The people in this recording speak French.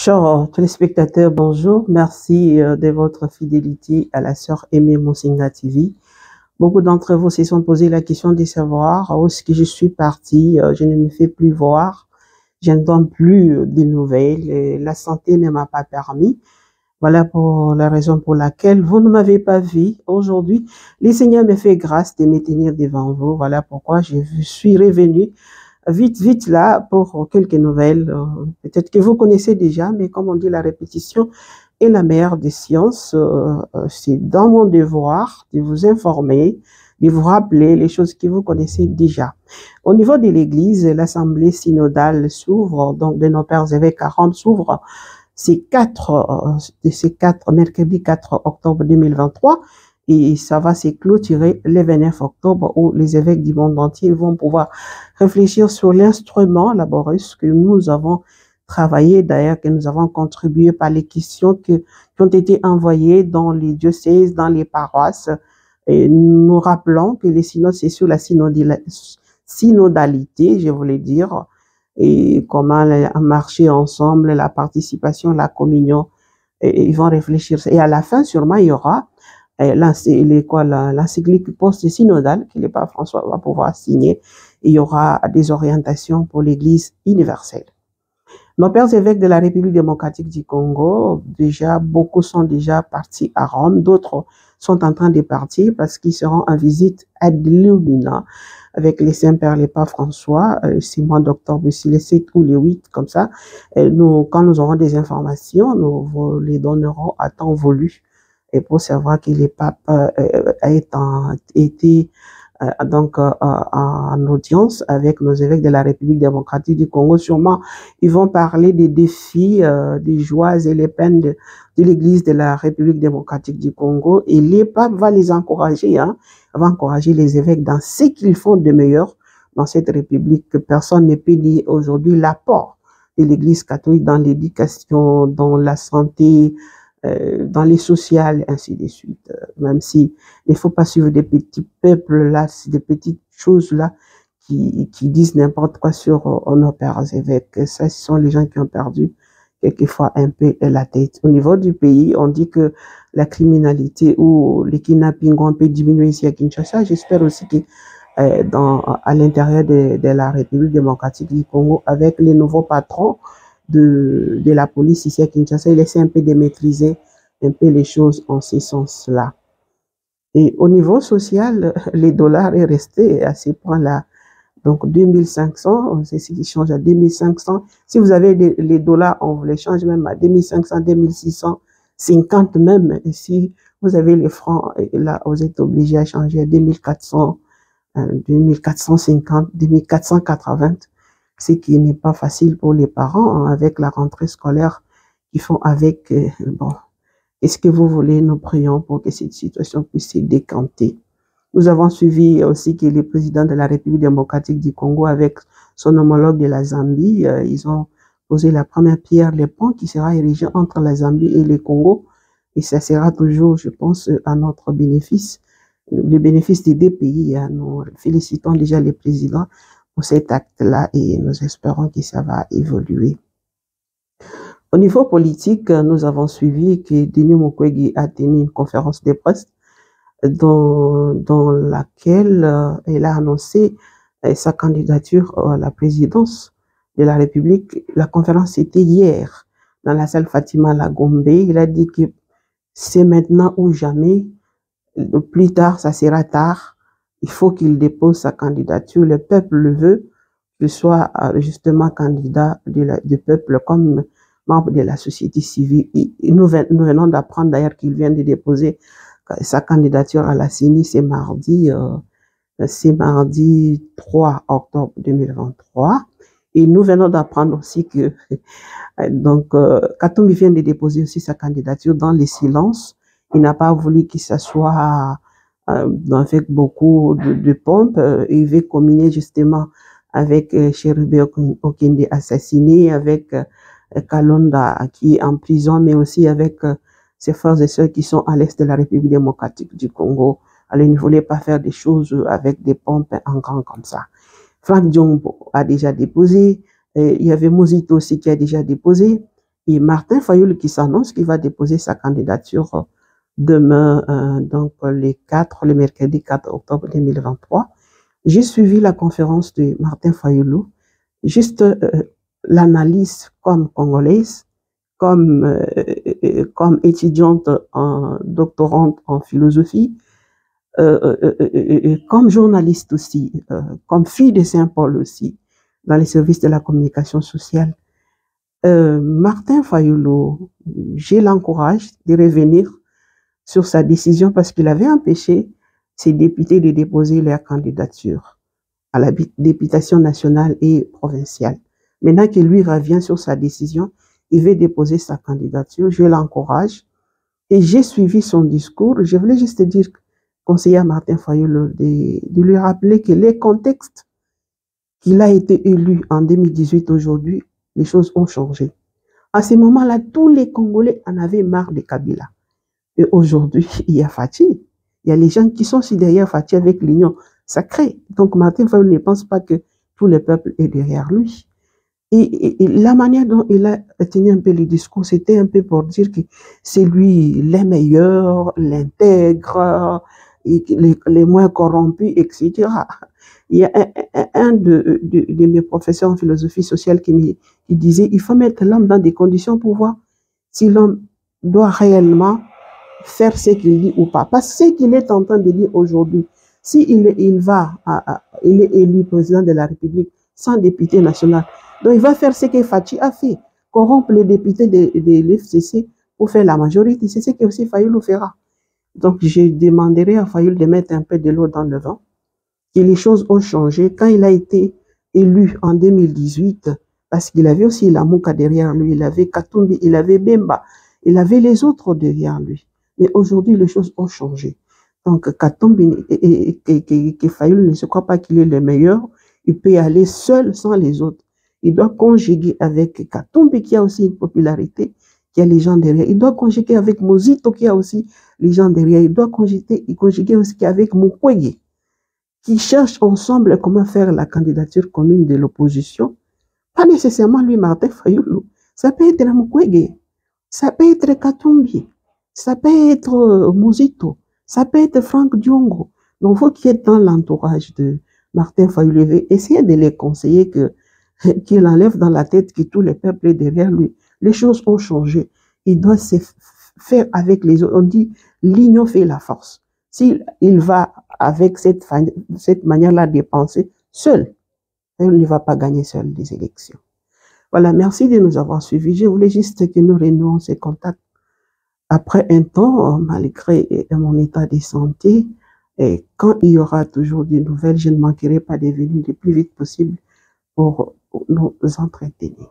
Chers téléspectateurs, bonjour. Merci de votre fidélité à la sœur Aimée Moussinga TV. Beaucoup d'entre vous se sont posé la question de savoir où est-ce que je suis partie. Je ne me fais plus voir. Je n'entends plus de nouvelles. La santé ne m'a pas permis. Voilà pour la raison pour laquelle vous ne m'avez pas vu aujourd'hui. Le Seigneur me fait grâce de me tenir devant vous. Voilà pourquoi je suis revenue vite là pour quelques nouvelles. Peut-être que vous connaissez déjà, mais comme on dit, la répétition est la mère des sciences. C'est dans mon devoir de vous informer, de vous rappeler les choses que vous connaissez déjà. Au niveau de l'Église, l'Assemblée synodale s'ouvre, donc de nos pères évêques à Rome s'ouvre mercredi 4 octobre 2023. Et ça va se clôturer le 29 octobre où les évêques du monde entier vont pouvoir réfléchir sur l'instrument laborieux que nous avons travaillé, d'ailleurs, que nous avons contribué par les questions qui ont été envoyées dans les diocèses, dans les paroisses. Et nous rappelons que les synodes, c'est sur la synodalité, je voulais dire, et comment marcher ensemble, la participation, la communion. Et ils vont réfléchir. Et à la fin, sûrement, il y aura l'encyclique post-synodale que le pape François va pouvoir signer. Il y aura des orientations pour l'Église universelle. Nos pères évêques de la République démocratique du Congo, beaucoup sont déjà partis à Rome, d'autres sont en train de partir parce qu'ils seront en visite à Lumina avec les Saints-Pères, les papes François, c'est mois d'octobre, ici les 7 ou les 8, comme ça. Quand nous aurons des informations, nous vous les donnerons à temps voulu. Et pour savoir que les papes été en audience avec nos évêques de la République démocratique du Congo. Sûrement, ils vont parler des défis, des joies et les peines de l'Église de la République démocratique du Congo. Et les papes vont les encourager, vont encourager les évêques dans ce qu'ils font de meilleur dans cette République, que personne ne peut nier aujourd'hui l'apport de l'Église catholique dans l'éducation, dans la santé, dans les sociales, ainsi de suite. Même si il ne faut pas suivre des petits peuples là, des petites choses là qui disent n'importe quoi sur nos pères évêques. Ça, ce sont les gens qui ont perdu quelquefois un peu la tête. Au niveau du pays, on dit que la criminalité ou les kidnappings ont un peu diminué ici à Kinshasa. J'espère aussi que à l'intérieur de la République démocratique du Congo, avec les nouveaux patrons de la police ici à Kinshasa, il essaie un peu de maîtriser un peu les choses en ce sens-là. Et au niveau social, les dollars est resté à ce point-là. Donc 2500, c'est ce qui change à 2500. Si vous avez les dollars, on vous les change même à 2500, 2650 même. Et si vous avez les francs, là, vous êtes obligé à changer à 2400, 2450, 2480. Ce qui n'est pas facile pour les parents avec la rentrée scolaire qu'ils font avec. Bon, est-ce que vous voulez, nous prions pour que cette situation puisse se décanter. Nous avons suivi aussi que le président de la République démocratique du Congo avec son homologue de la Zambie, ils ont posé la première pierre, le pont qui sera érigé entre la Zambie et le Congo. Et ça sera toujours, je pense, à notre bénéfice, le bénéfice des deux pays. Nous félicitons déjà les présidents pour cet acte-là et nous espérons que ça va évoluer. Au niveau politique, nous avons suivi que Denis Mukwege a tenu une conférence de presse dans laquelle il a annoncé sa candidature à la présidence de la République. La conférence était hier dans la salle Fatima Lagombe. Il a dit que c'est maintenant ou jamais, plus tard, ça sera tard. Il faut qu'il dépose sa candidature. Le peuple le veut, qu'il soit justement candidat du peuple comme membre de la société civile. Et nous venons d'apprendre d'ailleurs qu'il vient de déposer sa candidature à la CENI, c'est mardi 3 octobre 2023. Et nous venons d'apprendre aussi que donc Katumbi vient de déposer aussi sa candidature dans le silence. Il n'a pas voulu que ça soit avec beaucoup de pompe. Il veut combiner justement avec Cherubé Okende assassiné, avec Kalonda qui est en prison, mais aussi avec ses frères et sœurs qui sont à l'est de la République démocratique du Congo. Alors, il ne voulait pas faire des choses avec des pompes en grand comme ça. Franck Diombo a déjà déposé. Il y avait Mozito aussi qui a déjà déposé. Et Martin Fayulu qui s'annonce qu'il va déposer sa candidature demain, donc le mercredi 4 octobre 2023. J'ai suivi la conférence de Martin Fayulu, juste l'analyse comme congolaise, comme étudiante doctorante en philosophie, comme journaliste aussi, comme fille de Saint-Paul aussi, dans les services de la communication sociale. Martin Fayulu, je l'encourage de revenir sur sa décision parce qu'il avait empêché ses députés de déposer leur candidature à la députation nationale et provinciale. Maintenant que lui revient sur sa décision, il veut déposer sa candidature, je l'encourage et j'ai suivi son discours. Je voulais juste dire, conseiller Martin Fayulu, de lui rappeler que les contextes qu'il a été élu en 2018 aujourd'hui, les choses ont changé. À ce moment-là, tous les Congolais en avaient marre de Kabila. Et aujourd'hui, il y a Fathi. Il y a les gens qui sont aussi derrière Fathi avec l'union sacrée. Donc Martin Fayulu ne pense pas que tout le peuple est derrière lui. Et la manière dont il a tenu un peu le discours, c'était un peu pour dire que c'est lui le meilleur, l'intègre, les moins corrompus, etc. Il y a un de mes professeurs en philosophie sociale qui disait il faut mettre l'homme dans des conditions pour voir si l'homme doit réellement faire ce qu'il dit ou pas. Parce que ce qu'il est en train de dire aujourd'hui, s'il est élu président de la République sans député national, donc il va faire ce que Fathi a fait, corrompre les députés de l'FCC pour faire la majorité. C'est ce que aussi Fayulu fera. Donc je demanderai à Fayulu de mettre un peu de l'eau dans le vent, que les choses ont changé. Quand il a été élu en 2018, parce qu'il avait aussi la Mouka derrière lui, il avait Katumbi, il avait Bemba, il avait les autres derrière lui. Mais aujourd'hui, les choses ont changé. Donc, Katumbi et Fayulu ne se croit pas qu'il est le meilleur. Il peut y aller seul sans les autres. Il doit conjuguer avec Katumbi qui a aussi une popularité, qui a les gens derrière. Il doit conjuguer avec Mozito qui a aussi les gens derrière. Il doit conjuguer aussi avec Mukwege, qui cherchent ensemble comment faire la candidature commune de l'opposition. Pas nécessairement lui, Martin Fayulu. Ça peut être Mukwege, ça peut être Katumbi, ça peut être Mozito, ça peut être Franck Diongo. Donc, vous qui êtes dans l'entourage de Martin Fayulu, essayez de les conseiller qu'il enlève dans la tête que tout le peuple est derrière lui. Les choses ont changé. Il doit se faire avec les autres. On dit, l'union fait la force. S'il va avec cette manière-là de penser, seul, il ne va pas gagner seul les élections. Voilà, merci de nous avoir suivis. Je voulais juste que nous renouons ces contacts après un temps, malgré mon état de santé. Et quand il y aura toujours des nouvelles, je ne manquerai pas de venir le plus vite possible pour nous entretenir.